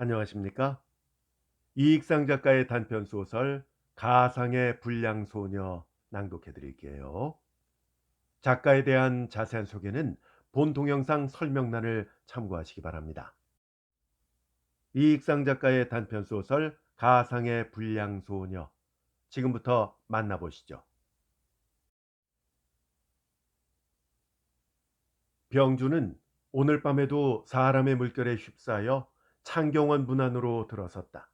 안녕하십니까? 이익상 작가의 단편 소설 가상의 불량소녀 낭독해 드릴게요. 작가에 대한 자세한 소개는 본 동영상 설명란을 참고하시기 바랍니다. 이익상 작가의 단편 소설 가상의 불량소녀, 지금부터 만나보시죠. 병주는 오늘 밤에도 사람의 물결에 휩싸여 창경원 문 안으로 들어섰다.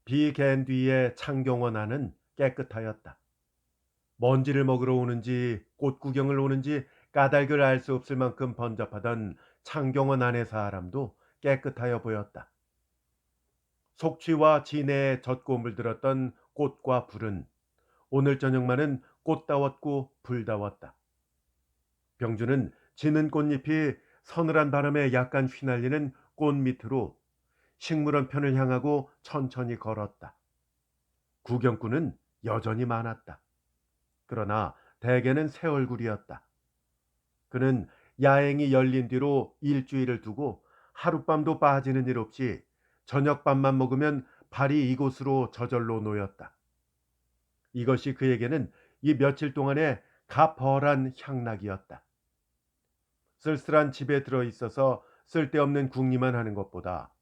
비갠 뒤에 창경원 안은 깨끗하였다. 먼지를 먹으러 오는지 꽃 구경을 오는지 까닭을 알 수 없을 만큼 번잡하던 창경원 안의 사람도 깨끗하여 보였다. 속취와 진해에 젖고 물들었던 꽃과 불은 오늘 저녁만은 꽃다웠고 불다웠다. 병주는 지는 꽃잎이 서늘한 바람에 약간 휘날리는 꽃 밑으로 식물원 편을 향하고 천천히 걸었다. 구경꾼은 여전히 많았다. 그러나 대개는 새 얼굴이었다. 그는 야행이 열린 뒤로 일주일을 두고 하룻밤도 빠지는 일 없이 저녁밥만 먹으면 발이 이곳으로 저절로 놓였다. 이것이 그에게는 이 며칠 동안의 가퍼한 향락이었다. 쓸쓸한 집에 들어 있어서 쓸데없는 궁리만 하는 것보다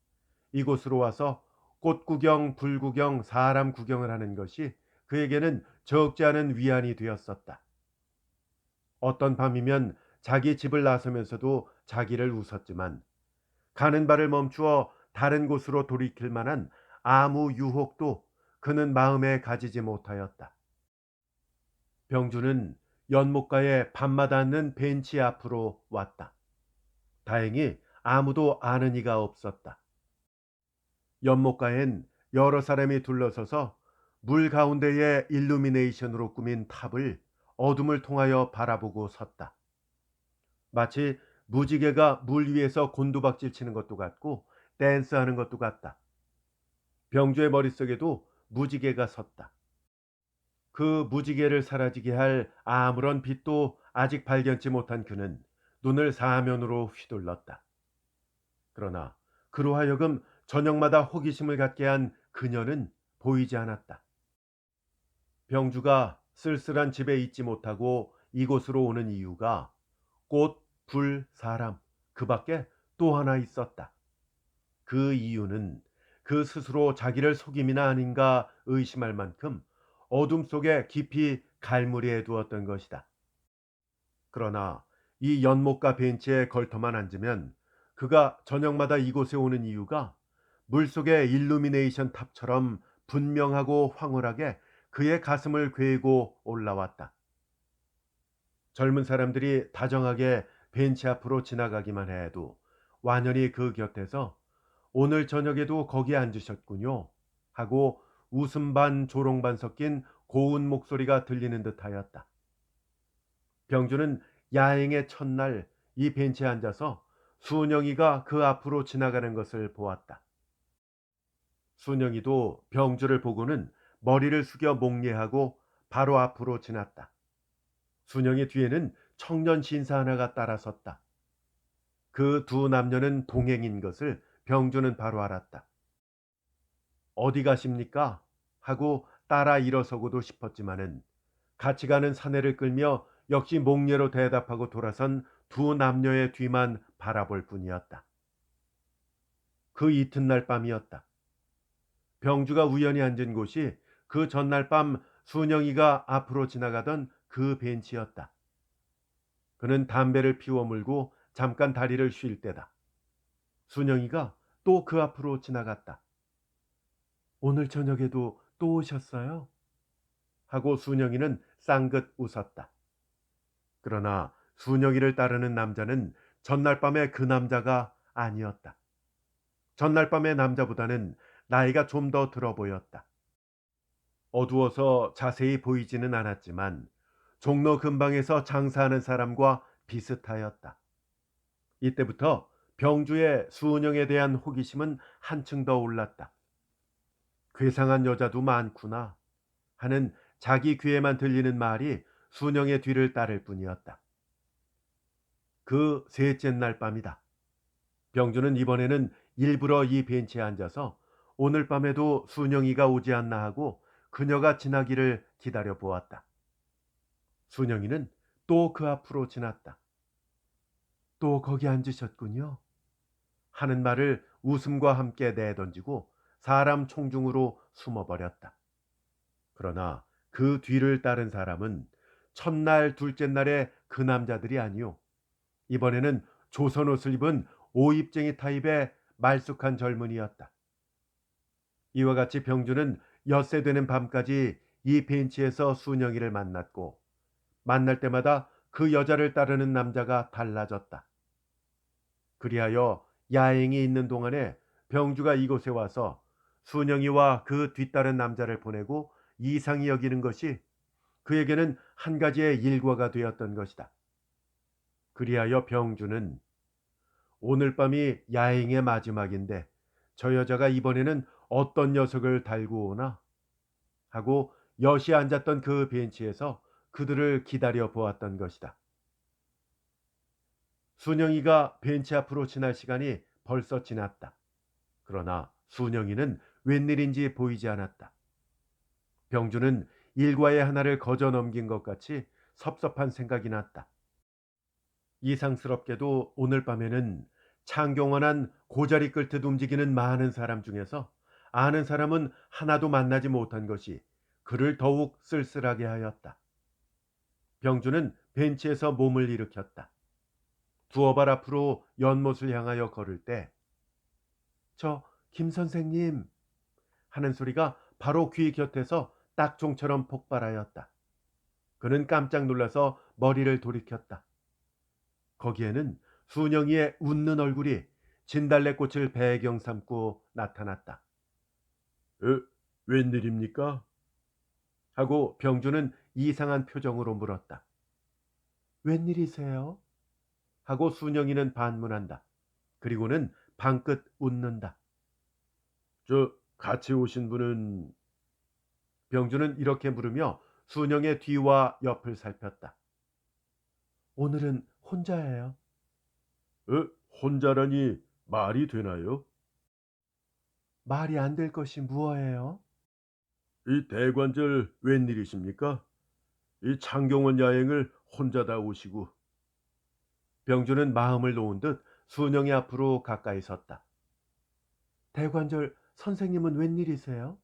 이곳으로 와서 꽃 구경, 불 구경, 사람 구경을 하는 것이 그에게는 적지 않은 위안이 되었었다. 어떤 밤이면 자기 집을 나서면서도 자기를 웃었지만 가는 발을 멈추어 다른 곳으로 돌이킬 만한 아무 유혹도 그는 마음에 가지지 못하였다. 병주는 연못가에 밤마다 앉는 벤치 앞으로 왔다. 다행히 아무도 아는 이가 없었다. 연못가엔 여러 사람이 둘러서서 물 가운데의 일루미네이션으로 꾸민 탑을 어둠을 통하여 바라보고 섰다. 마치 무지개가 물 위에서 곤두박질 치는 것도 같고 댄스하는 것도 같다. 병주의 머릿속에도 무지개가 섰다. 그 무지개를 사라지게 할 아무런 빛도 아직 발견치 못한 그는 눈을 사면으로 휘둘렀다. 그러나 그로 하여금 저녁마다 호기심을 갖게 한 그녀는 보이지 않았다. 병주가 쓸쓸한 집에 있지 못하고 이곳으로 오는 이유가 꽃, 불, 사람, 그 밖에 또 하나 있었다. 그 이유는 그 스스로 자기를 속임이나 아닌가 의심할 만큼 어둠 속에 깊이 갈무리해 두었던 것이다. 그러나 이 연못가 벤치에 걸터만 앉으면 그가 저녁마다 이곳에 오는 이유가 물속의 일루미네이션 탑처럼 분명하고 황홀하게 그의 가슴을 괴고 올라왔다. 젊은 사람들이 다정하게 벤치 앞으로 지나가기만 해도 완연히 그 곁에서 오늘 저녁에도 거기 앉으셨군요 하고 웃음 반 조롱 반 섞인 고운 목소리가 들리는 듯하였다. 병주는 야행의 첫날 이 벤치에 앉아서 순영이가 그 앞으로 지나가는 것을 보았다. 순영이도 병주를 보고는 머리를 숙여 목례하고 바로 앞으로 지났다. 순영이 뒤에는 청년 신사 하나가 따라섰다. 그 두 남녀는 동행인 것을 병주는 바로 알았다. 어디 가십니까? 하고 따라 일어서고도 싶었지만은 같이 가는 사내를 끌며 역시 목례로 대답하고 돌아선 두 남녀의 뒤만 바라볼 뿐이었다. 그 이튿날 밤이었다. 병주가 우연히 앉은 곳이 그 전날 밤 순영이가 앞으로 지나가던 그 벤치였다. 그는 담배를 피워 물고 잠깐 다리를 쉴 때다. 순영이가 또 그 앞으로 지나갔다. 오늘 저녁에도 또 오셨어요? 하고 순영이는 쌍긋 웃었다. 그러나 순영이를 따르는 남자는 전날 밤의 그 남자가 아니었다. 전날 밤의 남자보다는 나이가 좀 더 들어 보였다. 어두워서 자세히 보이지는 않았지만 종로 근방에서 장사하는 사람과 비슷하였다. 이때부터 병주의 순영에 대한 호기심은 한층 더 올랐다. 괴상한 여자도 많구나 하는 자기 귀에만 들리는 말이 순영의 뒤를 따를 뿐이었다. 그 셋째 날 밤이다. 병주는 이번에는 일부러 이 벤치에 앉아서 오늘 밤에도 순영이가 오지 않나 하고 그녀가 지나기를 기다려 보았다. 순영이는 또 그 앞으로 지났다. 또 거기 앉으셨군요. 하는 말을 웃음과 함께 내던지고 사람 총중으로 숨어버렸다. 그러나 그 뒤를 따른 사람은 첫날, 둘째 날의 그 남자들이 아니오. 이번에는 조선 옷을 입은 오입쟁이 타입의 말쑥한 젊은이였다. 이와 같이 병주는 엿새 되는 밤까지 이 벤치에서 순영이를 만났고 만날 때마다 그 여자를 따르는 남자가 달라졌다. 그리하여 야행이 있는 동안에 병주가 이곳에 와서 순영이와 그 뒤따른 남자를 보내고 이상히 여기는 것이 그에게는 한 가지의 일과가 되었던 것이다. 그리하여 병주는 오늘 밤이 야행의 마지막인데 저 여자가 이번에는 어떤 녀석을 달고 오나 하고 엿이 앉았던 그 벤치에서 그들을 기다려 보았던 것이다. 순영이가 벤치 앞으로 지날 시간이 벌써 지났다. 그러나 순영이는 웬일인지 보이지 않았다. 병주는 일과의 하나를 거저 넘긴 것 같이 섭섭한 생각이 났다. 이상스럽게도 오늘 밤에는 창경원한 고자리 끌듯 움직이는 많은 사람 중에서 아는 사람은 하나도 만나지 못한 것이 그를 더욱 쓸쓸하게 하였다. 병주는 벤치에서 몸을 일으켰다. 두어 발 앞으로 연못을 향하여 걸을 때 저 김 선생님 하는 소리가 바로 귀 곁에서 딱종처럼 폭발하였다. 그는 깜짝 놀라서 머리를 돌이켰다. 거기에는 순영이의 웃는 얼굴이 진달래꽃을 배경 삼고 나타났다. 웬일입니까? 하고 병주는 이상한 표정으로 물었다. 웬일이세요? 하고 순영이는 반문한다. 그리고는 방긋 웃는다. 저 같이 오신 분은 병주는 이렇게 물으며 순영의 뒤와 옆을 살폈다. 오늘은 혼자예요. 혼자라니 말이 되나요? 말이 안 될 것이 무엇이에요? 이 대관절 웬일이십니까? 이 창경원 야행을 혼자 다 오시고. 병주는 마음을 놓은 듯 순영이 앞으로 가까이 섰다. 대관절 선생님은 웬일이세요?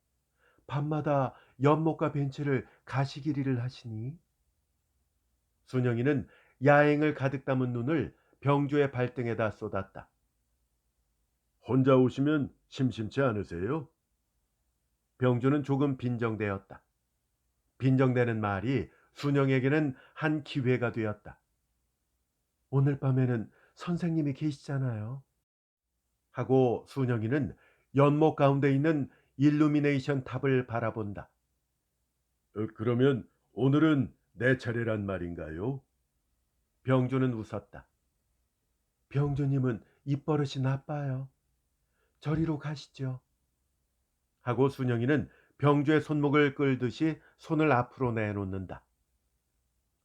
밤마다 연못과 벤치를 가시기리를 하시니? 순영이는 야행을 가득 담은 눈을 병주의 발등에다 쏟았다. 혼자 오시면 심심치 않으세요? 병주는 조금 빈정대었다. 빈정대는 말이 순영에게는 한 기회가 되었다. 오늘 밤에는 선생님이 계시잖아요. 하고 순영이는 연못 가운데 있는 일루미네이션 탑을 바라본다. 그러면 오늘은 내 차례란 말인가요? 병주는 웃었다. 병주님은 입버릇이 나빠요. 저리로 가시죠. 하고 순영이는 병주의 손목을 끌듯이 손을 앞으로 내놓는다.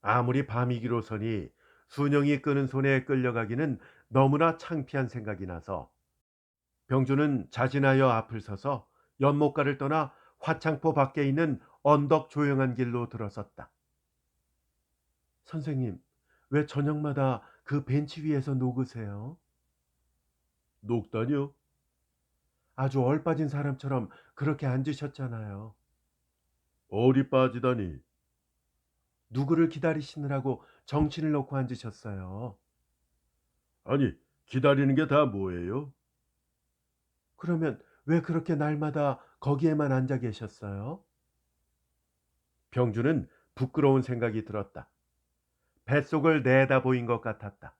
아무리 밤이기로서니 순영이 끄는 손에 끌려가기는 너무나 창피한 생각이 나서 병주는 자진하여 앞을 서서 연못가를 떠나 화창포 밖에 있는 언덕 조용한 길로 들어섰다. 선생님, 왜 저녁마다 그 벤치 위에서 녹으세요? 녹다뇨? 아주 얼빠진 사람처럼 그렇게 앉으셨잖아요. 어리 빠지다니. 누구를 기다리시느라고 정신을 놓고 앉으셨어요. 아니, 기다리는 게 다 뭐예요? 그러면 왜 그렇게 날마다 거기에만 앉아 계셨어요? 병주는 부끄러운 생각이 들었다. 뱃속을 내다 보인 것 같았다.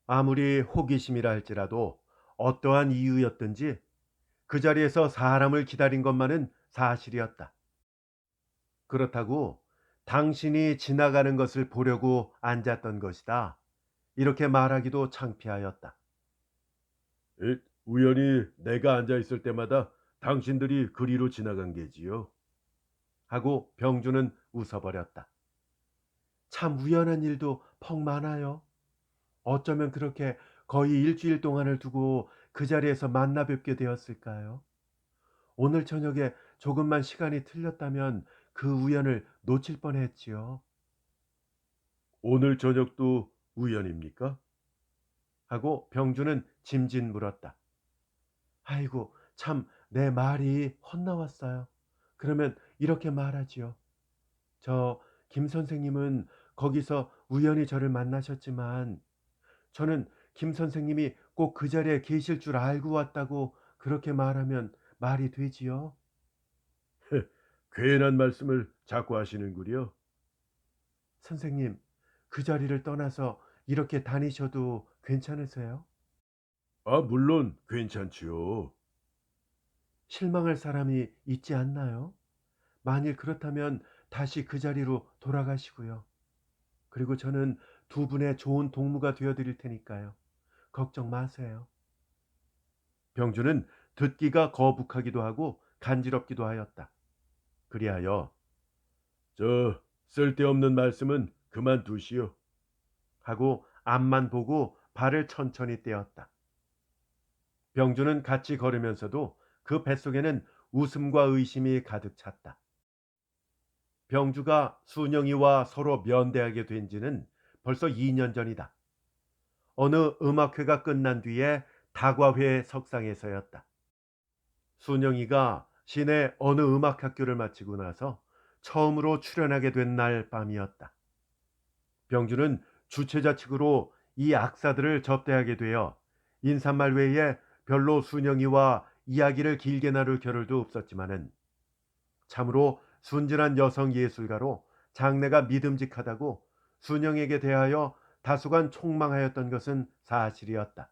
아무리 호기심이라 할지라도 어떠한 이유였든지 그 자리에서 사람을 기다린 것만은 사실이었다. 그렇다고 당신이 지나가는 것을 보려고 앉았던 것이다. 이렇게 말하기도 창피하였다. 우연히 내가 앉아 있을 때마다 당신들이 그리로 지나간 게지요. 하고 병주는 웃어버렸다. 참 우연한 일도 퍽 많아요. 어쩌면 그렇게 거의 일주일 동안을 두고 그 자리에서 만나 뵙게 되었을까요? 오늘 저녁에 조금만 시간이 틀렸다면 그 우연을 놓칠 뻔했지요. 오늘 저녁도 우연입니까? 하고 병주는 짐짓 물었다. 아이고, 참 내 말이 헛나왔어요. 그러면 이렇게 말하지요. 저 김 선생님은 거기서 우연히 저를 만나셨지만 저는 김 선생님이 꼭 그 자리에 계실 줄 알고 왔다고 그렇게 말하면 말이 되지요? 괜한 말씀을 자꾸 하시는구려. 선생님, 그 자리를 떠나서 이렇게 다니셔도 괜찮으세요? 아, 물론 괜찮지요. 실망할 사람이 있지 않나요? 만일 그렇다면 다시 그 자리로 돌아가시고요. 그리고 저는 두 분의 좋은 동무가 되어 드릴 테니까요. 걱정 마세요. 병주는 듣기가 거북하기도 하고 간지럽기도 하였다. 그리하여 저 쓸데없는 말씀은 그만두시오. 하고 앞만 보고 발을 천천히 떼었다. 병주는 같이 걸으면서도 그 뱃속에는 웃음과 의심이 가득 찼다. 병주가 순영이와 서로 면대하게 된 지는 벌써 2년 전이다. 어느 음악회가 끝난 뒤에 다과회 석상에서였다. 순영이가 시내 어느 음악학교를 마치고 나서 처음으로 출연하게 된 날 밤이었다. 병주는 주최자 측으로 이 악사들을 접대하게 되어 인사말 외에 별로 순영이와 이야기를 길게 나눌 겨를도 없었지만은 참으로 순진한 여성 예술가로 장래가 믿음직하다고 순영에게 대하여 다소간 촉망하였던 것은 사실이었다.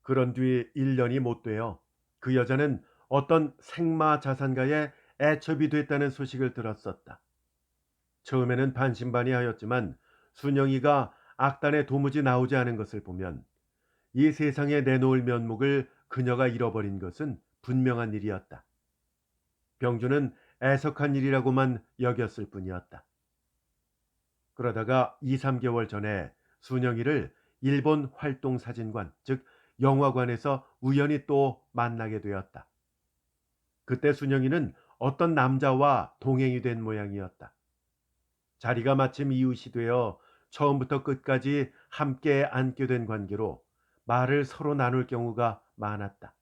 그런 뒤 1년이 못 되어 그 여자는 어떤 생마 자산가의 애첩이 됐다는 소식을 들었었다. 처음에는 반신반의하였지만 순영이가 악단에 도무지 나오지 않은 것을 보면 이 세상에 내놓을 면목을 그녀가 잃어버린 것은 분명한 일이었다. 병주는 애석한 일이라고만 여겼을 뿐이었다. 그러다가 2, 3개월 전에 순영이를 일본 활동사진관, 즉 영화관에서 우연히 또 만나게 되었다. 그때 순영이는 어떤 남자와 동행이 된 모양이었다. 자리가 마침 이웃이 되어 처음부터 끝까지 함께 앉게 된 관계로 말을 서로 나눌 경우가 많았다.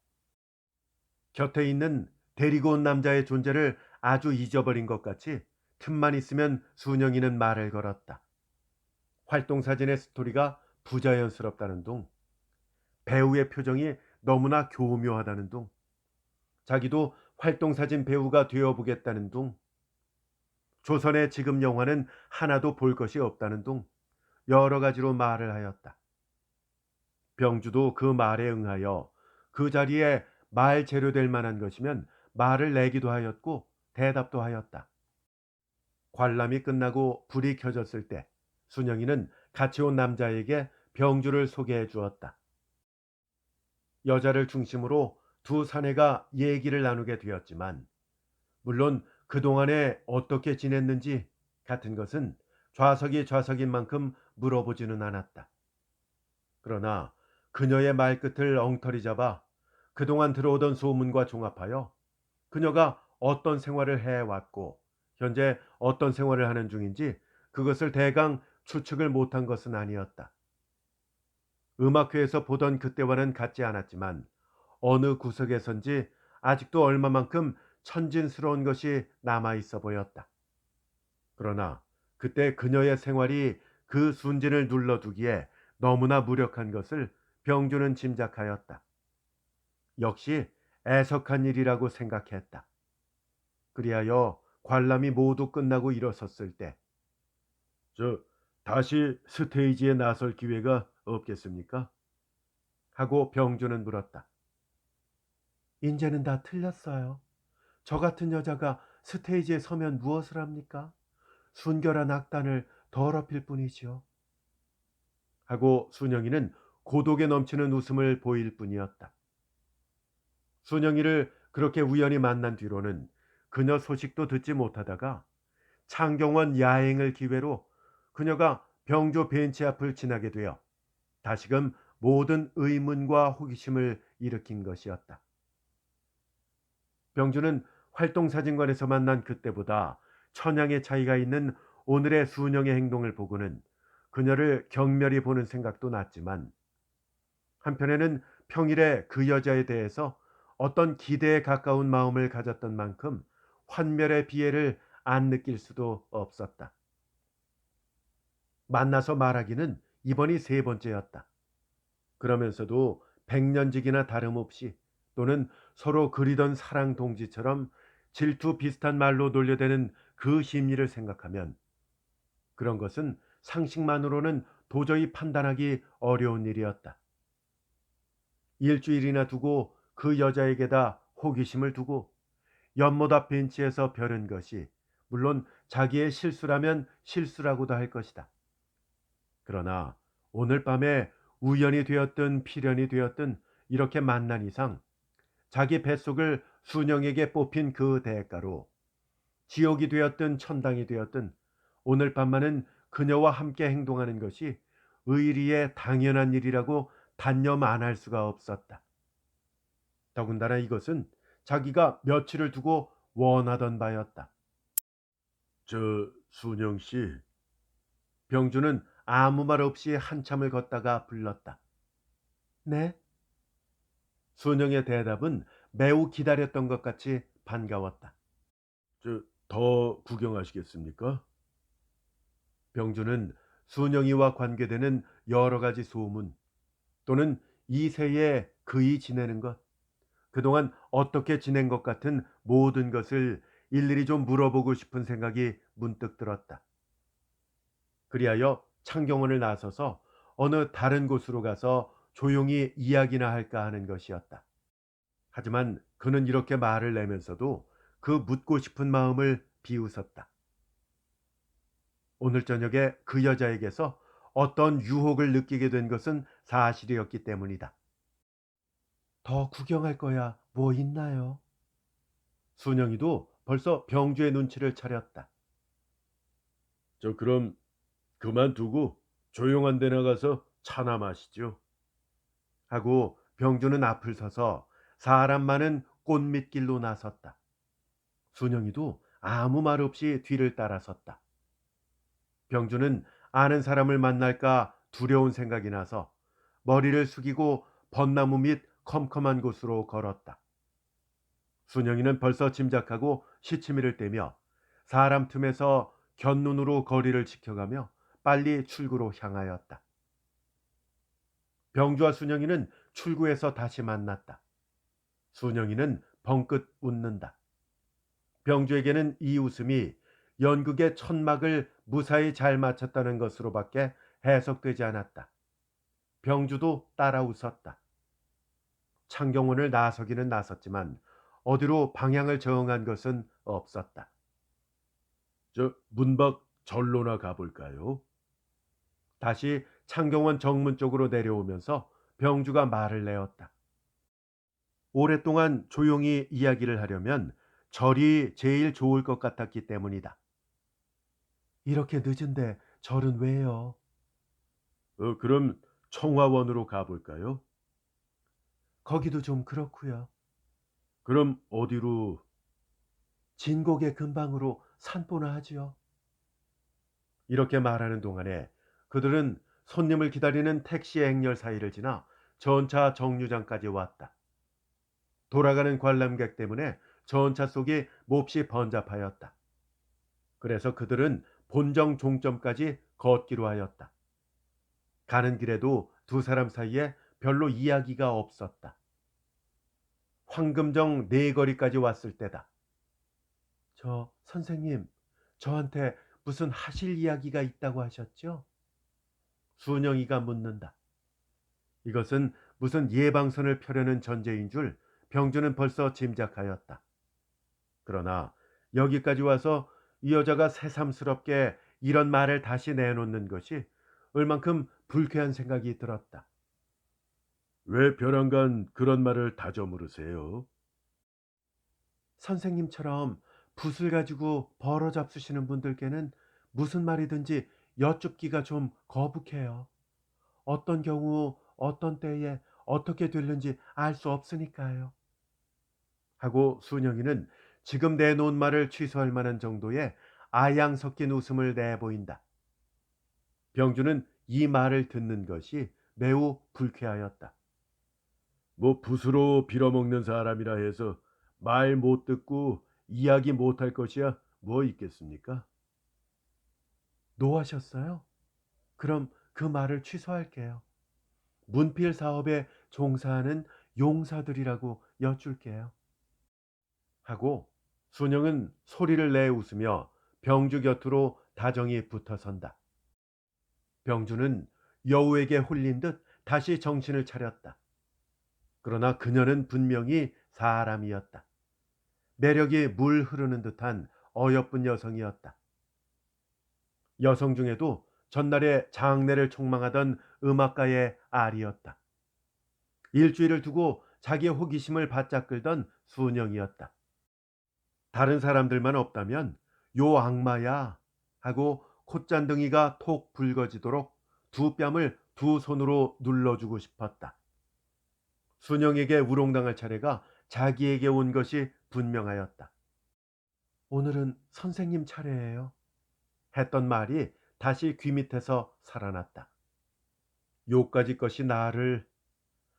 곁에 있는 데리고 온 남자의 존재를 아주 잊어버린 것 같이 틈만 있으면 순영이는 말을 걸었다. 활동사진의 스토리가 부자연스럽다는 둥, 배우의 표정이 너무나 교묘하다는 둥, 자기도 활동사진 배우가 되어보겠다는 둥, 조선의 지금 영화는 하나도 볼 것이 없다는 둥, 여러 가지로 말을 하였다. 병주도 그 말에 응하여 그 자리에 말 재료될 만한 것이면 말을 내기도 하였고 대답도 하였다. 관람이 끝나고 불이 켜졌을 때 순영이는 같이 온 남자에게 병주를 소개해 주었다. 여자를 중심으로 두 사내가 얘기를 나누게 되었지만 물론 그동안에 어떻게 지냈는지 같은 것은 좌석이 좌석인 만큼 물어보지는 않았다. 그러나 그녀의 말끝을 엉터리 잡아 그동안 들어오던 소문과 종합하여 그녀가 어떤 생활을 해왔고 현재 어떤 생활을 하는 중인지 그것을 대강 추측을 못한 것은 아니었다. 음악회에서 보던 그때와는 같지 않았지만 어느 구석에선지 아직도 얼마만큼 천진스러운 것이 남아 있어 보였다. 그러나 그때 그녀의 생활이 그 순진을 눌러두기에 너무나 무력한 것을 병주는 짐작하였다. 역시 애석한 일이라고 생각했다. 그리하여 관람이 모두 끝나고 일어섰을 때, 다시 스테이지에 나설 기회가 없겠습니까? 하고 병주는 물었다. 인제는 다 틀렸어요. 저 같은 여자가 스테이지에 서면 무엇을 합니까? 순결한 악단을 더럽힐 뿐이지요. 하고 순영이는 고독에 넘치는 웃음을 보일 뿐이었다. 순영이를 그렇게 우연히 만난 뒤로는 그녀 소식도 듣지 못하다가 창경원 야행을 기회로 그녀가 병조 벤치 앞을 지나게 되어 다시금 모든 의문과 호기심을 일으킨 것이었다. 병주는 활동사진관에서 만난 그때보다 천양의 차이가 있는 오늘의 순영의 행동을 보고는 그녀를 경멸히 보는 생각도 났지만, 한편에는 평일에 그 여자에 대해서 어떤 기대에 가까운 마음을 가졌던 만큼 환멸의 비애를 안 느낄 수도 없었다. 만나서 말하기는 이번이 세 번째였다. 그러면서도 백년지기나 다름없이, 또는 서로 그리던 사랑 동지처럼 질투 비슷한 말로 놀려대는 그 심리를 생각하면 그런 것은 상식만으로는 도저히 판단하기 어려운 일이었다. 일주일이나 두고 그 여자에게다 호기심을 두고 연못 앞 벤치에서 벼른 것이 물론 자기의 실수라면 실수라고도 할 것이다. 그러나 오늘 밤에 우연이 되었든 필연이 되었든 이렇게 만난 이상 자기 뱃속을 순영에게 뽑힌 그 대가로 지옥이 되었든 천당이 되었든 오늘 밤만은 그녀와 함께 행동하는 것이 의리에 당연한 일이라고 단념 안 할 수가 없었다. 더군다나 이것은 자기가 며칠을 두고 원하던 바였다. 저 순영 씨, 병주는 아무 말 없이 한참을 걷다가 불렀다. 네? 순영의 대답은 매우 기다렸던 것 같이 반가웠다. 더 구경하시겠습니까? 병주는 순영이와 관계되는 여러 가지 소문, 또는 이세에 그이 지내는 것, 그동안 어떻게 지낸 것 같은 모든 것을 일일이 좀 물어보고 싶은 생각이 문득 들었다. 그리하여 창경원을 나서서 어느 다른 곳으로 가서 조용히 이야기나 할까 하는 것이었다. 하지만 그는 이렇게 말을 내면서도 그 묻고 싶은 마음을 비웃었다. 오늘 저녁에 그 여자에게서 어떤 유혹을 느끼게 된 것은 사실이었기 때문이다. 더 구경할 거야 뭐 있나요? 순영이도 벌써 병주의 눈치를 차렸다. 그럼 그만두고 조용한 데 나가서 차나 마시죠. 하고 병주는 앞을 서서 사람 많은 꽃밑길로 나섰다. 순영이도 아무 말 없이 뒤를 따라섰다. 병주는 아는 사람을 만날까 두려운 생각이 나서 머리를 숙이고 벚나무 밑 컴컴한 곳으로 걸었다. 순영이는 벌써 짐작하고 시치미를 떼며 사람 틈에서 곁눈으로 거리를 지켜가며 빨리 출구로 향하였다. 병주와 순영이는 출구에서 다시 만났다. 순영이는 벙긋 웃는다. 병주에게는 이 웃음이 연극의 천막을 무사히 잘 마쳤다는 것으로밖에 해석되지 않았다. 병주도 따라 웃었다. 창경원을 나서기는 나섰지만 어디로 방향을 정한 것은 없었다. 문밖 절로나 가볼까요? 다시 창경원 정문 쪽으로 내려오면서 병주가 말을 내었다. 오랫동안 조용히 이야기를 하려면 절이 제일 좋을 것 같았기 때문이다. 이렇게 늦은데 절은 왜요? 그럼 청화원으로 가볼까요? 거기도 좀 그렇고요. 그럼 어디로? 진곡의 근방으로 산보나 하지요. 이렇게 말하는 동안에 그들은 손님을 기다리는 택시 행렬 사이를 지나 전차 정류장까지 왔다. 돌아가는 관람객 때문에 전차 속이 몹시 번잡하였다. 그래서 그들은 본정 종점까지 걷기로 하였다. 가는 길에도 두 사람 사이에 별로 이야기가 없었다. 황금정 네거리까지 왔을 때다. 선생님, 저한테 무슨 하실 이야기가 있다고 하셨죠? 순영이가 묻는다. 이것은 무슨 예방선을 펴려는 전제인 줄 병주는 벌써 짐작하였다. 그러나 여기까지 와서 이 여자가 새삼스럽게 이런 말을 다시 내놓는 것이 얼만큼 불쾌한 생각이 들었다. 왜 벼랑간 그런 말을 다져 물으세요? 선생님처럼 붓을 가지고 벌어 잡수시는 분들께는 무슨 말이든지 여쭙기가 좀 거북해요. 어떤 경우 어떤 때에 어떻게 될는지 알 수 없으니까요. 하고 순영이는 지금 내놓은 말을 취소할 만한 정도의 아양 섞인 웃음을 내보인다. 병주는 이 말을 듣는 것이 매우 불쾌하였다. 뭐 붓으로 빌어먹는 사람이라 해서 말 못 듣고 이야기 못할 것이야 뭐 있겠습니까? 노하셨어요? 그럼 그 말을 취소할게요. 문필 사업에 종사하는 용사들이라고 여쭐게요. 하고 순영은 소리를 내 웃으며 병주 곁으로 다정히 붙어선다. 병주는 여우에게 홀린 듯 다시 정신을 차렸다. 그러나 그녀는 분명히 사람이었다. 매력이 물 흐르는 듯한 어여쁜 여성이었다. 여성 중에도 전날에 장래를 촉망하던 음악가의 아리였다. 일주일을 두고 자기의 호기심을 바짝 끌던 순영이었다. 다른 사람들만 없다면 요 악마야 하고 콧잔등이가 톡 붉어지도록 두 뺨을 두 손으로 눌러주고 싶었다. 순영에게 우롱당할 차례가 자기에게 온 것이 분명하였다. 오늘은 선생님 차례예요. 했던 말이 다시 귀 밑에서 살아났다. 요까지 것이 나를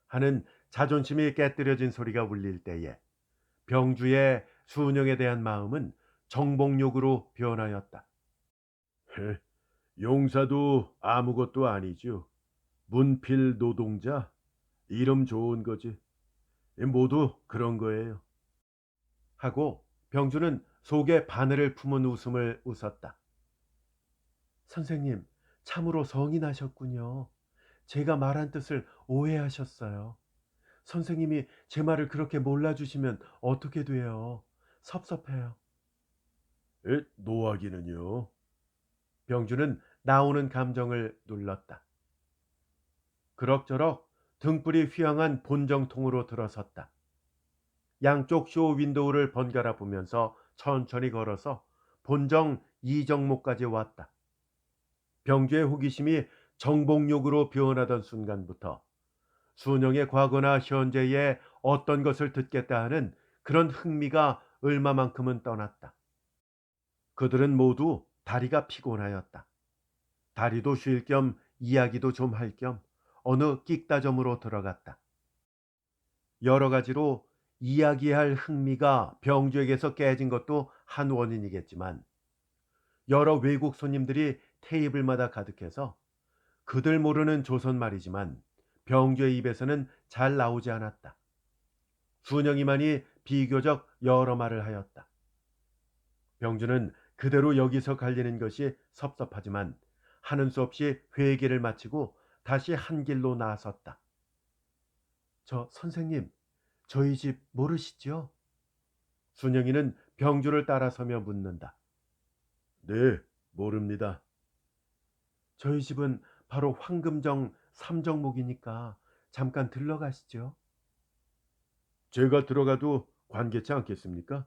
하는 자존심이 깨뜨려진 소리가 울릴 때에 병주의 순영에 대한 마음은 정복욕으로 변하였다. 용사도 아무것도 아니죠. 문필 노동자, 이름 좋은 거지. 모두 그런 거예요. 하고 병주는 속에 바늘을 품은 웃음을 웃었다. 선생님, 참으로 성이 나셨군요. 제가 말한 뜻을 오해하셨어요. 선생님이 제 말을 그렇게 몰라주시면 어떻게 돼요? 섭섭해요. 노하기는요. 병주는 나오는 감정을 눌렀다. 그럭저럭 등불이 휘황한 본정통으로 들어섰다. 양쪽 쇼 윈도우를 번갈아 보면서 천천히 걸어서 본정 이정목까지 왔다. 병주의 호기심이 정복욕으로 변하던 순간부터 순영의 과거나 현재에 어떤 것을 듣겠다 하는 그런 흥미가 얼마만큼은 떠났다. 그들은 모두 다리가 피곤하였다. 다리도 쉴 겸 이야기도 좀 할 겸 어느 끽다점으로 들어갔다. 여러 가지로 이야기할 흥미가 병주에게서 깨진 것도 한 원인이겠지만 여러 외국 손님들이 테이블마다 가득해서 그들 모르는 조선말이지만 병주의 입에서는 잘 나오지 않았다. 순영이만이 비교적 여러 말을 하였다. 병주는 그대로 여기서 갈리는 것이 섭섭하지만 하는 수 없이 회개를 마치고 다시 한 길로 나섰다. 저 선생님, 저희 집 모르시죠? 순영이는 병주를 따라서며 묻는다. 네, 모릅니다. 저희 집은 바로 황금정 삼정목이니까 잠깐 들러가시죠. 제가 들어가도 관계치 않겠습니까?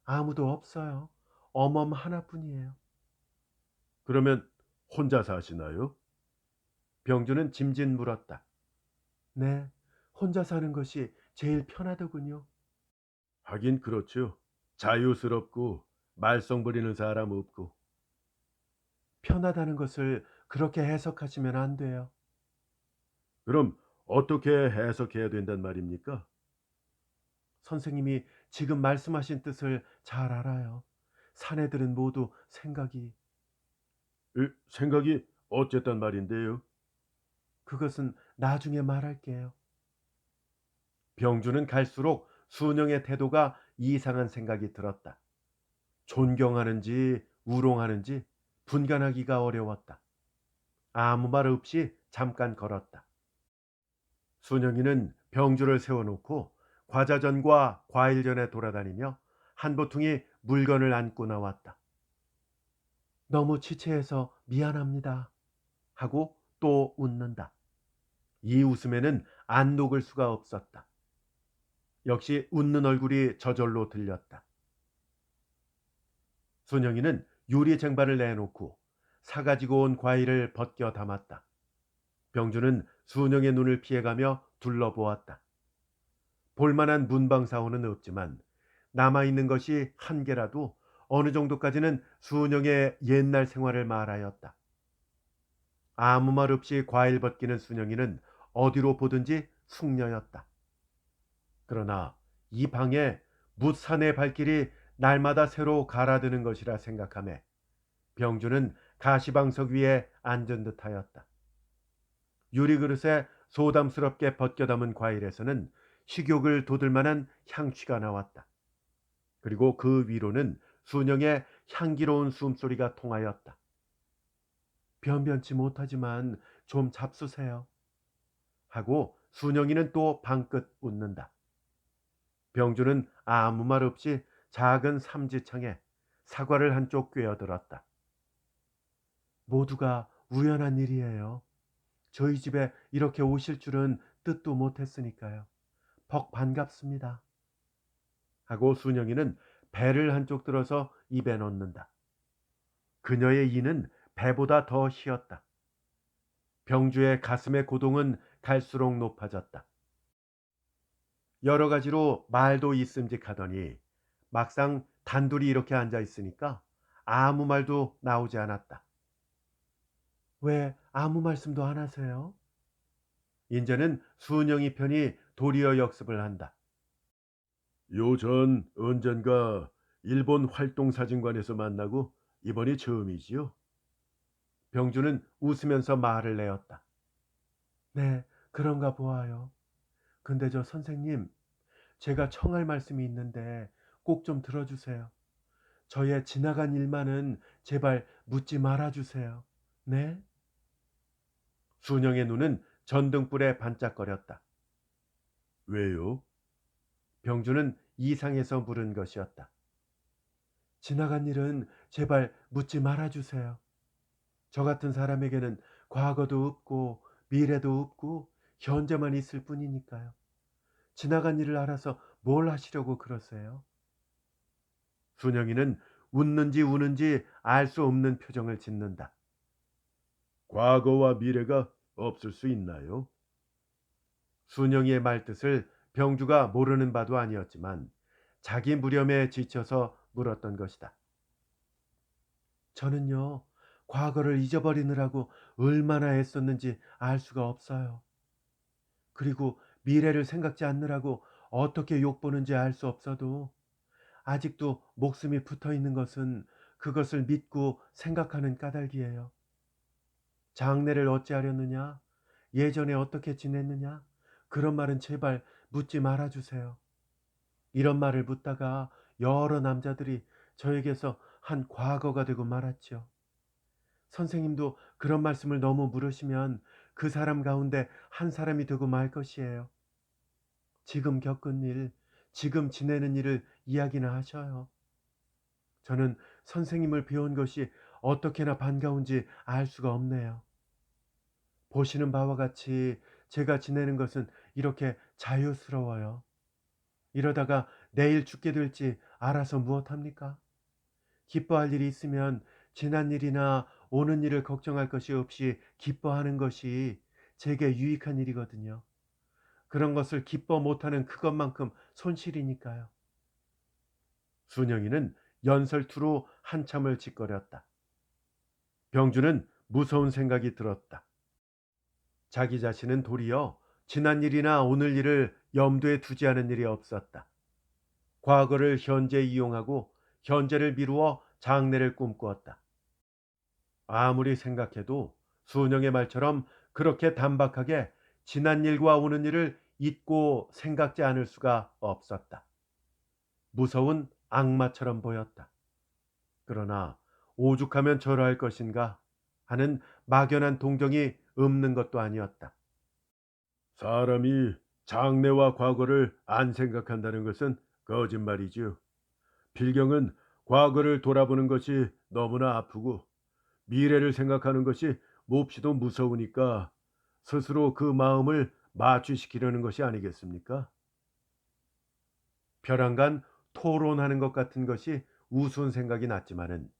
아무도 없어요. 어멈 하나뿐이에요. 그러면 혼자 사시나요? 병주는 짐짓 물었다. 네, 혼자 사는 것이 제일 편하더군요. 하긴 그렇죠. 자유스럽고 말썽 부리는 사람 없고. 편하다는 것을 그렇게 해석하시면 안 돼요. 그럼 어떻게 해석해야 된단 말입니까? 선생님이 지금 말씀하신 뜻을 잘 알아요. 사내들은 모두 생각이 어쨌단 말인데요? 그것은 나중에 말할게요. 병주는 갈수록 순영의 태도가 이상한 생각이 들었다. 존경하는지 우롱하는지 분간하기가 어려웠다. 아무 말 없이 잠깐 걸었다. 순영이는 병주를 세워놓고 과자전과 과일전에 돌아다니며 한 보퉁이 물건을 안고 나왔다. 너무 지체해서 미안합니다. 하고 또 웃는다. 이 웃음에는 안 녹을 수가 없었다. 역시 웃는 얼굴이 저절로 들렸다. 순영이는 유리 쟁반을 내놓고 사가지고 온 과일을 벗겨 담았다. 병주는 순영의 눈을 피해가며 둘러보았다. 볼만한 문방사원은 없지만 남아있는 것이 한 개라도 어느 정도까지는 순영의 옛날 생활을 말하였다. 아무 말 없이 과일 벗기는 순영이는 어디로 보든지 숙녀였다. 그러나 이 방에 무산의 발길이 날마다 새로 갈아드는 것이라 생각하며 병주는 가시방석 위에 앉은 듯하였다. 유리그릇에 소담스럽게 벗겨 담은 과일에서는 식욕을 돋을 만한 향취가 나왔다. 그리고 그 위로는 순영의 향기로운 숨소리가 통하였다. 변변치 못하지만 좀 잡수세요. 하고 순영이는 또 방긋 웃는다. 병주는 아무 말 없이 작은 삼지창에 사과를 한쪽 꿰어들었다. 모두가 우연한 일이에요. 저희 집에 이렇게 오실 줄은 뜻도 못했으니까요. 벅 반갑습니다. 하고 순영이는 배를 한쪽 들어서 입에 넣는다. 그녀의 이는 배보다 더 희었다. 병주의 가슴의 고동은 갈수록 높아졌다. 여러 가지로 말도 있음직하더니 막상 단둘이 이렇게 앉아 있으니까 아무 말도 나오지 않았다. 왜 아무 말씀도 안 하세요? 인제는 순영이 편이 도리어 역습을 한다. 요전 언젠가 일본 활동사진관에서 만나고 이번이 처음이지요. 병주는 웃으면서 말을 내었다. 네, 그런가 보아요. 근데 저 선생님, 제가 청할 말씀이 있는데 꼭 좀 들어주세요. 저의 지나간 일만은 제발 묻지 말아주세요. 네? 순영의 눈은 전등불에 반짝거렸다. 왜요? 병주는 이상해서 물은 것이었다. 지나간 일은 제발 묻지 말아주세요. 저 같은 사람에게는 과거도 없고 미래도 없고 현재만 있을 뿐이니까요. 지나간 일을 알아서 뭘 하시려고 그러세요? 순영이는 웃는지 우는지 알 수 없는 표정을 짓는다. 과거와 미래가 없을 수 있나요? 순영이의 말뜻을 병주가 모르는 바도 아니었지만 자기 무렴에 지쳐서 물었던 것이다. 저는요, 과거를 잊어버리느라고 얼마나 애썼는지 알 수가 없어요. 그리고 미래를 생각지 않느라고 어떻게 욕보는지 알 수 없어도 아직도 목숨이 붙어 있는 것은 그것을 믿고 생각하는 까닭이에요. 장래를 어찌하려느냐? 예전에 어떻게 지냈느냐? 그런 말은 제발 묻지 말아주세요. 이런 말을 묻다가 여러 남자들이 저에게서 한 과거가 되고 말았죠. 선생님도 그런 말씀을 너무 물으시면 그 사람 가운데 한 사람이 되고 말 것이에요. 지금 겪은 일, 지금 지내는 일을 이야기나 하셔요. 저는 선생님을 배운 것이 어떻게나 반가운지 알 수가 없네요. 보시는 바와 같이 제가 지내는 것은 이렇게 자유스러워요. 이러다가 내일 죽게 될지 알아서 무엇합니까? 기뻐할 일이 있으면 지난 일이나 오는 일을 걱정할 것이 없이 기뻐하는 것이 제게 유익한 일이거든요. 그런 것을 기뻐 못하는 그것만큼 손실이니까요. 순영이는 연설투로 한참을 짓거렸다. 병주는 무서운 생각이 들었다. 자기 자신은 도리어 지난 일이나 오늘 일을 염두에 두지 않은 일이 없었다. 과거를 현재에 이용하고 현재를 미루어 장래를 꿈꾸었다. 아무리 생각해도 순영의 말처럼 그렇게 단박하게 지난 일과 오는 일을 잊고 생각지 않을 수가 없었다. 무서운 악마처럼 보였다. 그러나 오죽하면 저러할 것인가 하는 막연한 동정이 없는 것도 아니었다. 사람이 장래와 과거를 안 생각한다는 것은 거짓말이지요. 필경은 과거를 돌아보는 것이 너무나 아프고 미래를 생각하는 것이 몹시도 무서우니까 스스로 그 마음을 마취시키려는 것이 아니겠습니까? 벼랑간 토론하는 것 같은 것이 우스운 생각이 났지만은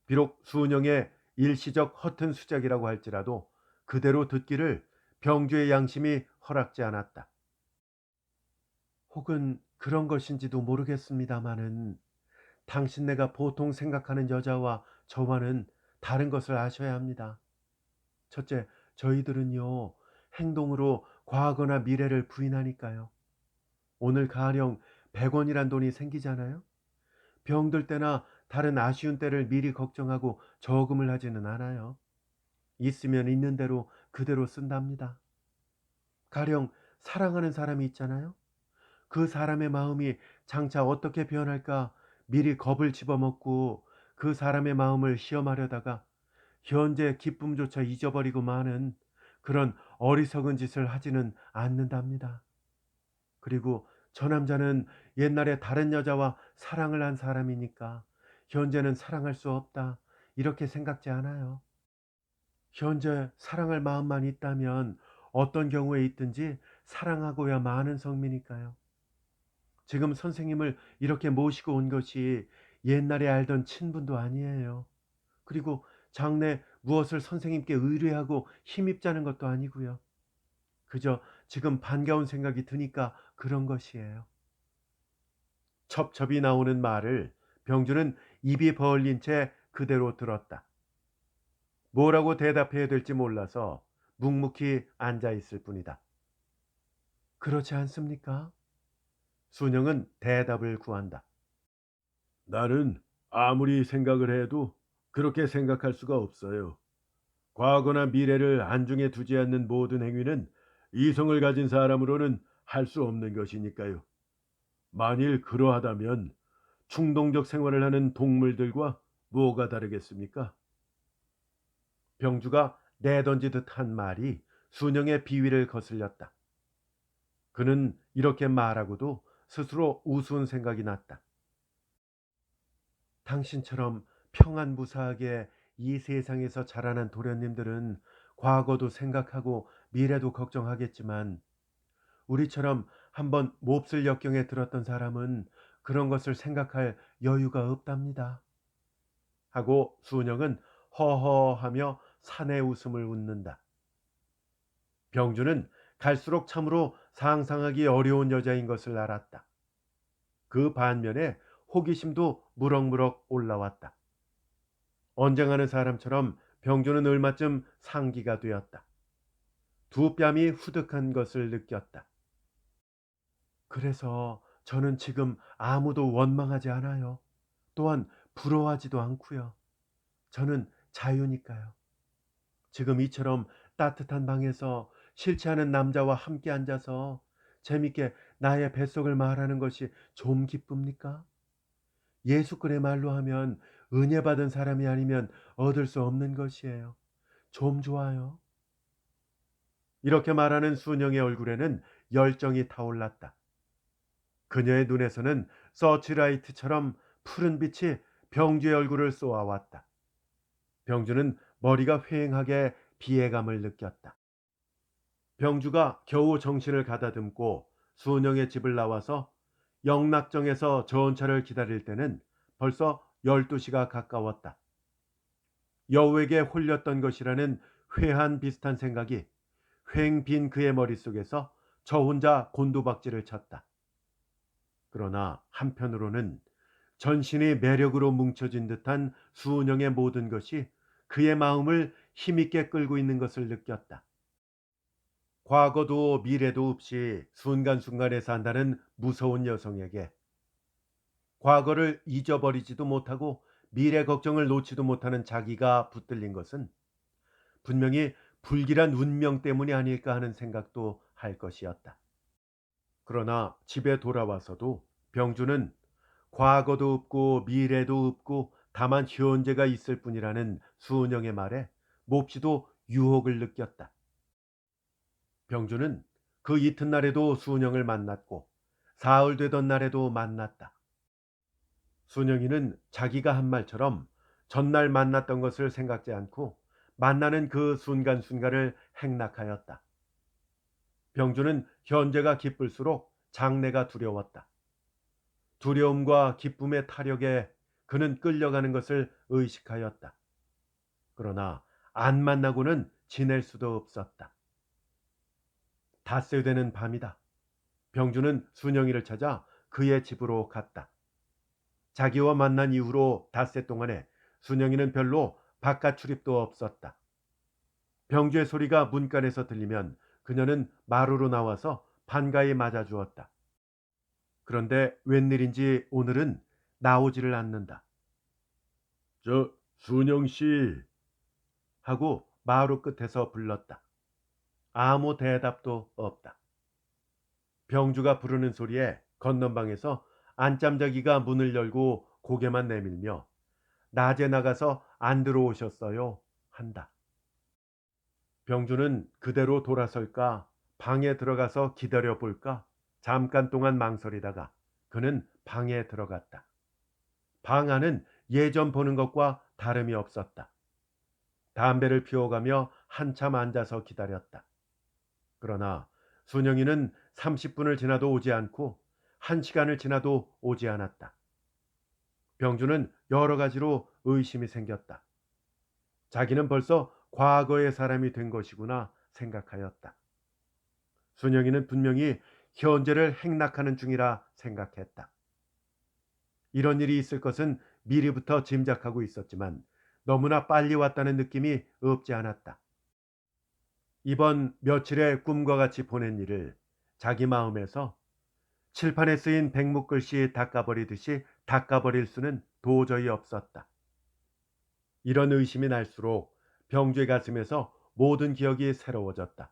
비록 순영의 일시적 허튼 수작이라고 할지라도 그대로 듣기를 병주의 양심이 허락지 않았다. 혹은 그런 것인지도 모르겠습니다마는 당신네가 보통 생각하는 여자와 저와는 다른 것을 아셔야 합니다. 첫째, 저희들은요, 행동으로 과거나 미래를 부인하니까요. 오늘 가령 100원이란 돈이 생기잖아요. 병들 때나 다른 아쉬운 때를 미리 걱정하고 저금을 하지는 않아요. 있으면 있는 대로 그대로 쓴답니다. 가령 사랑하는 사람이 있잖아요. 그 사람의 마음이 장차 어떻게 변할까 미리 겁을 집어먹고 그 사람의 마음을 시험하려다가 현재 기쁨조차 잊어버리고 마는 그런 어리석은 짓을 하지는 않는답니다. 그리고 저 남자는 옛날에 다른 여자와 사랑을 한 사람이니까 현재는 사랑할 수 없다. 이렇게 생각지 않아요. 현재 사랑할 마음만 있다면 어떤 경우에 있든지 사랑하고야 마는 성미니까요. 지금 선생님을 이렇게 모시고 온 것이 옛날에 알던 친분도 아니에요. 그리고 장래 무엇을 선생님께 의뢰하고 힘입자는 것도 아니고요. 그저 지금 반가운 생각이 드니까 그런 것이에요. 첩첩이 나오는 말을 병주는 입이 벌린 채 그대로 들었다. 뭐라고 대답해야 될지 몰라서 묵묵히 앉아 있을 뿐이다. 그렇지 않습니까? 순영은 대답을 구한다. 나는 아무리 생각을 해도 그렇게 생각할 수가 없어요. 과거나 미래를 안중에 두지 않는 모든 행위는 이성을 가진 사람으로는 할 수 없는 것이니까요. 만일 그러하다면 충동적 생활을 하는 동물들과 뭐가 다르겠습니까? 병주가 내던지듯 한 말이 순영의 비위를 거슬렸다. 그는 이렇게 말하고도 스스로 우스운 생각이 났다. 당신처럼 평안무사하게 이 세상에서 자라난 도련님들은 과거도 생각하고 미래도 걱정하겠지만 우리처럼 한번 몹쓸 역경에 들었던 사람은 그런 것을 생각할 여유가 없답니다. 하고 순영은 허허하며 사내 웃음을 웃는다. 병주는 갈수록 참으로 상상하기 어려운 여자인 것을 알았다. 그 반면에 호기심도 무럭무럭 올라왔다. 언쟁하는 사람처럼 병주는 얼마쯤 상기가 되었다. 두 뺨이 후득한 것을 느꼈다. 그래서 저는 지금 아무도 원망하지 않아요. 또한 부러워하지도 않고요. 저는 자유니까요. 지금 이처럼 따뜻한 방에서 싫지 않은 남자와 함께 앉아서 재밌게 나의 뱃속을 말하는 것이 좀 기쁩니까? 예수꾼의 말로 하면 은혜 받은 사람이 아니면 얻을 수 없는 것이에요. 좀 좋아요. 이렇게 말하는 순영의 얼굴에는 열정이 타올랐다. 그녀의 눈에서는 서치라이트처럼 푸른 빛이 병주의 얼굴을 쏘아왔다. 병주는 머리가 휑하게 비애감을 느꼈다. 병주가 겨우 정신을 가다듬고 순영의 집을 나와서 영락정에서 전차를 기다릴 때는 벌써 12시가 가까웠다. 여우에게 홀렸던 것이라는 회한 비슷한 생각이 휑 빈 그의 머릿속에서 저 혼자 곤두박질을 쳤다. 그러나 한편으로는 전신이 매력으로 뭉쳐진 듯한 순영의 모든 것이 그의 마음을 힘있게 끌고 있는 것을 느꼈다. 과거도 미래도 없이 순간순간에 산다는 무서운 여성에게 과거를 잊어버리지도 못하고 미래 걱정을 놓지도 못하는 자기가 붙들린 것은 분명히 불길한 운명 때문이 아닐까 하는 생각도 할 것이었다. 그러나 집에 돌아와서도 병주는 과거도 없고 미래도 없고 다만 현재가 있을 뿐이라는 순영의 말에 몹시도 유혹을 느꼈다. 병주는 그 이튿날에도 순영을 만났고 사흘 되던 날에도 만났다. 순영이는 자기가 한 말처럼 전날 만났던 것을 생각지 않고 만나는 그 순간순간을 행락하였다. 병주는 현재가 기쁠수록 장래가 두려웠다. 두려움과 기쁨의 타력에 그는 끌려가는 것을 의식하였다. 그러나 안 만나고는 지낼 수도 없었다. 닷새 되는 밤이다. 병주는 순영이를 찾아 그의 집으로 갔다. 자기와 만난 이후로 닷새 동안에 순영이는 별로 바깥 출입도 없었다. 병주의 소리가 문간에서 들리면 그녀는 마루로 나와서 반가이 맞아 주었다. 그런데 웬일인지 오늘은 나오지를 않는다. 저 순영 씨 하고 마루 끝에서 불렀다. 아무 대답도 없다. 병주가 부르는 소리에 건넌방에서 안짬자기가 문을 열고 고개만 내밀며 낮에 나가서 안 들어오셨어요 한다. 병주는 그대로 돌아설까 방에 들어가서 기다려 볼까 잠깐 동안 망설이다가 그는 방에 들어갔다. 방 안은 예전 보는 것과 다름이 없었다. 담배를 피워가며 한참 앉아서 기다렸다. 그러나 순영이는 30분을 지나도 오지 않고 1시간을 지나도 오지 않았다. 병주는 여러 가지로 의심이 생겼다. 자기는 벌써 과거의 사람이 된 것이구나 생각하였다. 순영이는 분명히 현재를 행락하는 중이라 생각했다. 이런 일이 있을 것은 미리부터 짐작하고 있었지만 너무나 빨리 왔다는 느낌이 없지 않았다. 이번 며칠의 꿈과 같이 보낸 일을 자기 마음에서 칠판에 쓰인 백목글씨 닦아버리듯이 닦아버릴 수는 도저히 없었다. 이런 의심이 날수록 병주의 가슴에서 모든 기억이 새로워졌다.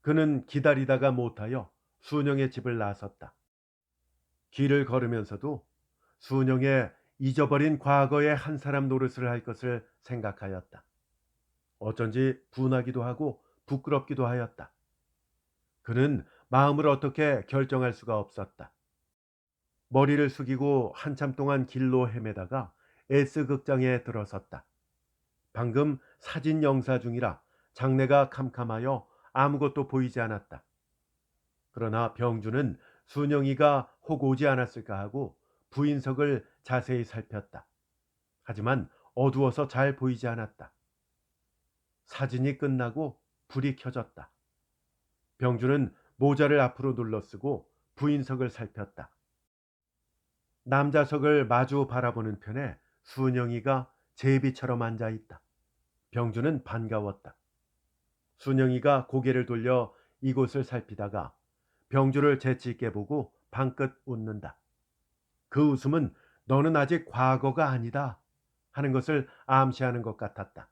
그는 기다리다가 못하여 순영의 집을 나섰다. 길을 걸으면서도 순영의 잊어버린 과거의 한 사람 노릇을 할 것을 생각하였다. 어쩐지 분하기도 하고 부끄럽기도 하였다. 그는 마음을 어떻게 결정할 수가 없었다. 머리를 숙이고 한참 동안 길로 헤매다가 S극장에 들어섰다. 방금 사진 영사 중이라 장내가 캄캄하여 아무것도 보이지 않았다. 그러나 병주는 순영이가 혹 오지 않았을까 하고 부인석을 자세히 살폈다. 하지만 어두워서 잘 보이지 않았다. 사진이 끝나고 불이 켜졌다. 병주는 모자를 앞으로 눌러쓰고 부인석을 살폈다. 남자석을 마주 바라보는 편에 순영이가 제비처럼 앉아있다. 병주는 반가웠다. 순영이가 고개를 돌려 이곳을 살피다가 병주를 재치있게 보고 방긋 웃는다. 그 웃음은 너는 아직 과거가 아니다 하는 것을 암시하는 것 같았다.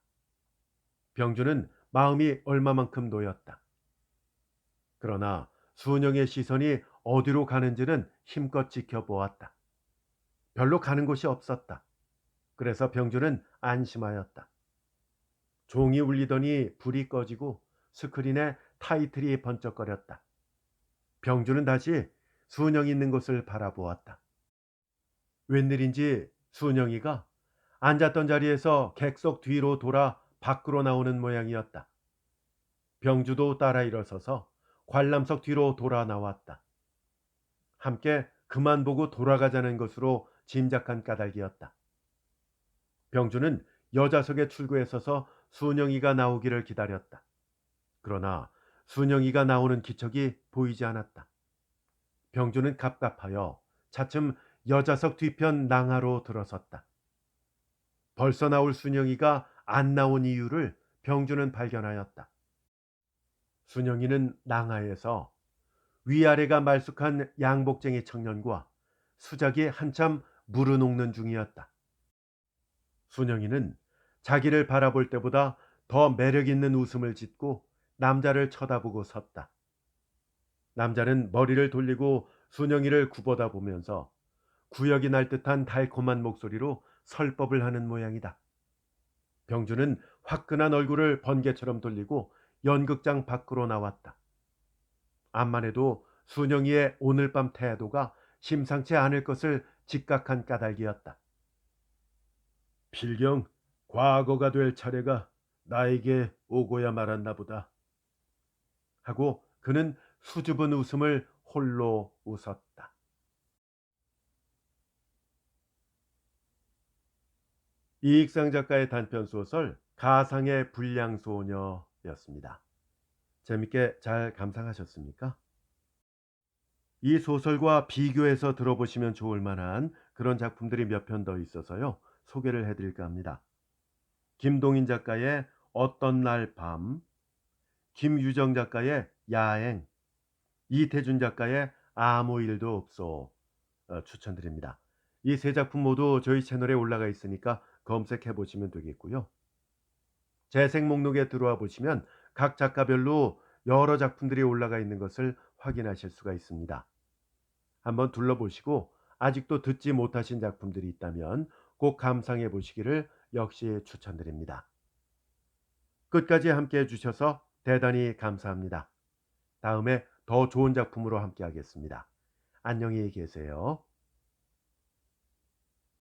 병주는 마음이 얼마만큼 놓였다. 그러나 순영의 시선이 어디로 가는지는 힘껏 지켜보았다. 별로 가는 곳이 없었다. 그래서 병주는 안심하였다. 종이 울리더니 불이 꺼지고 스크린에 타이틀이 번쩍거렸다. 병주는 다시 순영이 있는 곳을 바라보았다. 웬일인지 순영이가 앉았던 자리에서 객석 뒤로 돌아 밖으로 나오는 모양이었다. 병주도 따라 일어서서 관람석 뒤로 돌아 나왔다. 함께 그만 보고 돌아가자는 것으로 짐작한 까닭이었다. 병주는 여자석의 출구에 서서 순영이가 나오기를 기다렸다. 그러나 순영이가 나오는 기척이 보이지 않았다. 병주는 갑갑하여 차츰 여자석 뒤편 낭하로 들어섰다. 벌써 나올 순영이가 안 나온 이유를 병주는 발견하였다. 순영이는 낭하에서 위아래가 말쑥한 양복쟁이 청년과 수작이 한참 물어녹는 중이었다. 순영이는 자기를 바라볼 때보다 더 매력 있는 웃음을 짓고 남자를 쳐다보고 섰다. 남자는 머리를 돌리고 순영이를 굽어다 보면서 구역이 날 듯한 달콤한 목소리로 설법을 하는 모양이다. 병주는 화끈한 얼굴을 번개처럼 돌리고 연극장 밖으로 나왔다. 암만 해도 순영이의 오늘 밤 태도가 심상치 않을 것을 직각한 까닭이었다. 필경, 과거가 될 차례가 나에게 오고야 말았나 보다. 하고 그는 수줍은 웃음을 홀로 웃었다. 이익상 작가의 단편소설 가상의 불량소녀였습니다. 재밌게 잘 감상하셨습니까? 이 소설과 비교해서 들어보시면 좋을 만한 그런 작품들이 몇 편 더 있어서요. 소개를 해 드릴까 합니다. 김동인 작가의 어떤 날 밤, 김유정 작가의 야행, 이태준 작가의 아무 일도 없어 추천드립니다. 이 세 작품 모두 저희 채널에 올라가 있으니까 검색해 보시면 되겠고요. 재생 목록에 들어와 보시면 각 작가별로 여러 작품들이 올라가 있는 것을 확인하실 수가 있습니다. 한번 둘러보시고 아직도 듣지 못하신 작품들이 있다면 꼭 감상해 보시기를 역시 추천드립니다. 끝까지 함께 해주셔서 대단히 감사합니다. 다음에 더 좋은 작품으로 함께 하겠습니다. 안녕히 계세요.